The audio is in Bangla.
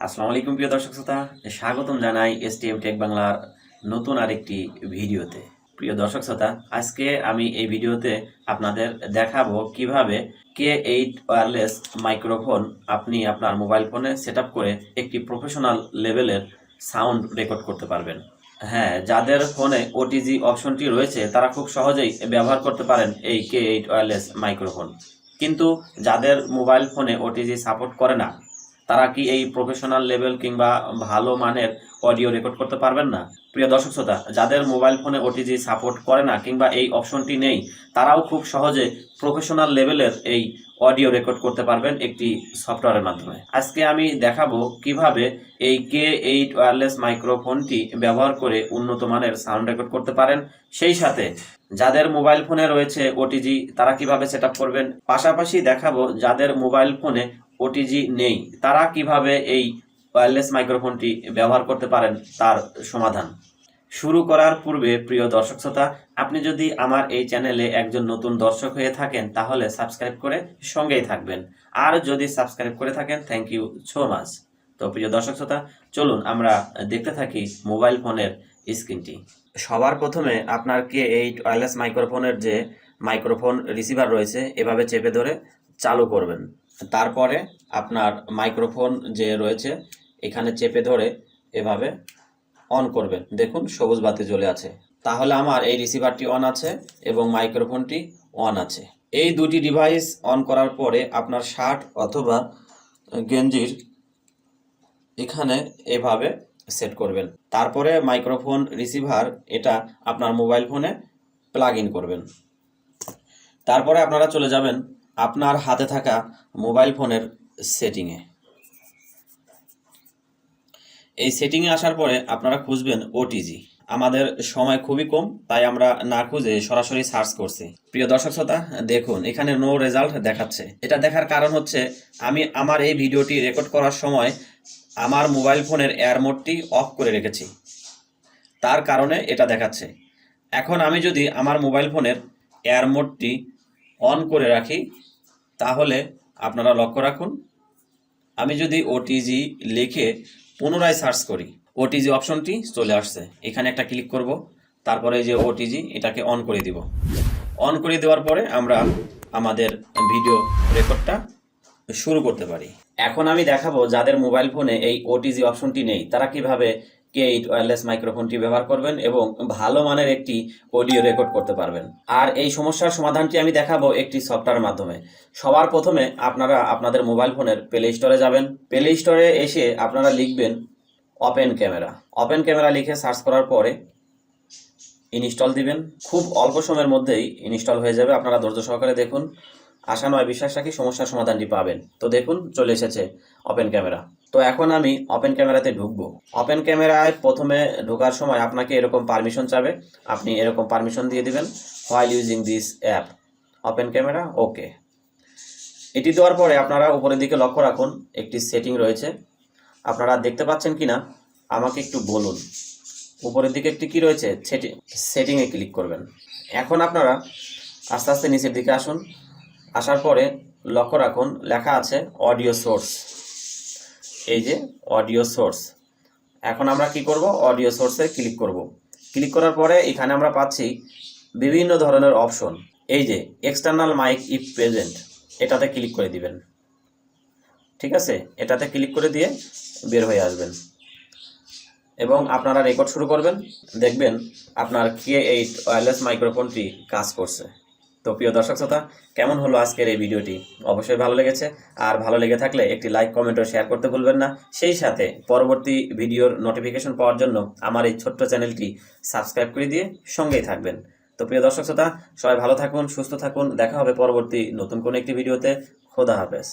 আসসালামু আলাইকুম প্রিয় দর্শক শ্রোতা, স্বাগতম জানাই এসটিএম টেক বাংলার নতুন আরেকটি ভিডিওতে। প্রিয় দর্শক শ্রোতা, আজকে আমি এই ভিডিওতে আপনাদের দেখাবো কিভাবে K8 ওয়্যারলেস মাইক্রোফোন আপনি আপনার মোবাইল ফোনে সেট করে একটি প্রফেশনাল লেভেলের সাউন্ড রেকর্ড করতে পারবেন। হ্যাঁ, যাদের ফোনে ওটিজি অপশনটি রয়েছে তারা খুব সহজেই ব্যবহার করতে পারেন এই K8 ওয়্যারলেস মাইক্রোফোন। কিন্তু যাদের মোবাইল ফোনে ওটিজি সাপোর্ট করে না, তারা কি এই প্রফেশনাল লেভেল কিংবা ভালো মানের অডিও রেকর্ড করতে পারবেন না? প্রিয় দর্শক শ্রোতা, যাদের মোবাইল ফোনে ওটিজি সাপোর্ট করে না কিংবা এই অপশনটি নেই, তারাও খুব সহজে প্রফেশনাল লেভেলের এই অডিও রেকর্ড করতে পারবেন একটি সফটওয়্যারের মাধ্যমে। আজকে আমি দেখাবো কিভাবে এই K8 ওয়্যারলেস মাইক্রোফোনটি ব্যবহার করে উন্নত মানের সাউন্ড রেকর্ড করতে পারেন। সেই সাথে যাদের মোবাইল ফোনে রয়েছে ওটিজি তারা কিভাবে সেট করবেন, পাশাপাশি দেখাবো যাদের মোবাইল ফোনে ওটিজি নেই তারা কিভাবে এই ওয়্যারলেস মাইক্রোফোনটি ব্যবহার করতে পারেন তার সমাধান। শুরু করার পূর্বে প্রিয় দর্শক শ্রোতা, আপনি যদি আমার এই চ্যানেলে একজন নতুন দর্শক হয়ে থাকেন তাহলে সাবস্ক্রাইব করে সঙ্গেই থাকবেন, আর যদি সাবস্ক্রাইব করে থাকেন থ্যাংক ইউ সো মাচ। তো প্রিয় দর্শক শ্রোতা, চলুন আমরা দেখতে থাকি মোবাইল ফোনের স্ক্রিনটি। সবার প্রথমে আপনার K8 ওয়্যারলেস মাইক্রোফোনের যে মাইক্রোফোন রিসিভার রয়েছে এভাবে চেপে ধরে চালু করবেন। তারপরে আপনার মাইক্রোফোন যে রয়েছে এখানে চেপে ধরে এভাবে অন করবেন। দেখুন সবুজ বাতি জ্বলে আছে, তাহলে আমার এই রিসিভারটি অন আছে এবং মাইক্রোফোনটি অন আছে। এই দুটি ডিভাইস অন করার পরে আপনার শার্ট অথবা গেঞ্জির এখানে এভাবে সেট করবেন। তারপরে মাইক্রোফোন রিসিভার এটা আপনার মোবাইল ফোনে প্লাগ ইন করবেন। তারপরে আপনারা চলে যাবেন আপনার হাতে থাকা মোবাইল ফোনের সেটিংয়ে। এই সেটিংয়ে আসার পরে আপনারা খুঁজবেন ওটিজি। আমাদের সময় খুবই কম, তাই আমরা না খুঁজে সরাসরি সার্চ করছি। প্রিয় দর্শক শ্রোতা, দেখুন এখানে নো রেজাল্ট দেখাচ্ছে। এটা দেখার কারণ হচ্ছে আমি আমার এই ভিডিওটি রেকর্ড করার সময় আমার মোবাইল ফোনের এয়ার মোডটি অফ করে রেখেছি, তার কারণে এটা দেখাচ্ছে। এখন আমি যদি আমার মোবাইল ফোনের এয়ার মোডটি অন করে রাখি তাহলে আপনারা লক্ষ্য রাখুন, আমি যদি ওটিজি লিখে পুনরায় সার্চ করি ওটিজি অপশনটি চলে আসছে। এখানে একটা ক্লিক করব, তারপরে এই যে ওটিজি এটাকে অন করে দিব। অন করে দেওয়ার পরে আমরা আমাদের ভিডিও রেকর্ডটা শুরু করতে পারি। এখন আমি দেখাবো যাদের মোবাইল ফোনে এই ওটিজি অপশনটি নেই তারা কিভাবে K8 ওয়্যারলেস মাইক্রোফোনটি ব্যবহার করবেন এবং ভালো মানের একটি অডিও রেকর্ড করতে পারবেন। আর এই সমস্যার সমাধানটি আমি দেখাবো একটি সফটওয়্যারের মাধ্যমে। সবার প্রথমে আপনারা আপনাদের মোবাইল ফোনের প্লে স্টোরে যাবেন। প্লে স্টোরে এসে আপনারা লিখবেন ওপেন ক্যামেরা। ওপেন ক্যামেরা লিখে সার্চ করার পরে ইনস্টল দিবেন। খুব অল্প সময়ের মধ্যেই ইনস্টল হয়ে যাবে, আপনারা ধৈর্য সহকারে দেখুন। আশা নয় বিশ্বাস রাখি সমস্যার সমাধানটি পাবেন। তো দেখুন চলে এসেছে ওপেন ক্যামেরা। তো এখন আমি ওপেন ক্যামেরাতে ঢুকবো। ওপেন ক্যামেরায় প্রথমে ঢোকার সময় আপনাকে এরকম পারমিশন চাবে, আপনি এরকম পারমিশন দিয়ে দিবেন, while using this app open camera okay. এটি দেওয়ার পরে আপনারা উপরের দিকে লক্ষ্য রাখুন একটি সেটিং রয়েছে, আপনারা দেখতে পাচ্ছেন কিনা আমাকে একটু বলুন। উপরের দিকে একটি কি রয়েছে, সেটিংয়ে ক্লিক করবেন। এখন আপনারা আস্তে আস্তে নিচের দিকে আসুন। আসার পরে লক্ষ্য রাখুন লেখা আছে অডিও সোর্স। এই যে অডিও সোর্স, এখন আমরা কি করব, অডিও সোর্সে ক্লিক করব। ক্লিক করার পরে এখানে আমরা পাচ্ছি বিভিন্ন ধরনের অপশন। এই যে এক্সটার্নাল মাইক ইফ প্রেজেন্ট, এটাতে ক্লিক করে দিবেন। ঠিক আছে, এটাতে ক্লিক করে দিয়ে বের হয়ে আসবেন এবং আপনারা রেকর্ড শুরু করবেন। দেখবেন আপনার K8 ওয়্যারলেস মাইক্রোফোনটি কাজ করছে। তো প্রিয় দর্শক শ্রোতা, কেমন হলো আজকের এই ভিডিওটি? অবশ্যই ভালো লেগেছে, আর ভালো লেগে থাকলে একটি লাইক কমেন্ট ও শেয়ার করতে ভুলবেন না। সেই সাথে পরবর্তী ভিডিওর নোটিফিকেশন পাওয়ার জন্য আমার এই ছোট্ট চ্যানেলটি সাবস্ক্রাইব করে দিয়ে সঙ্গেই থাকবেন। তো প্রিয় দর্শক শ্রোতা, সবাই ভালো থাকুন, সুস্থ থাকুন। দেখা হবে পরবর্তী নতুন কোনো একটি ভিডিওতে। খোদা হাফেজ।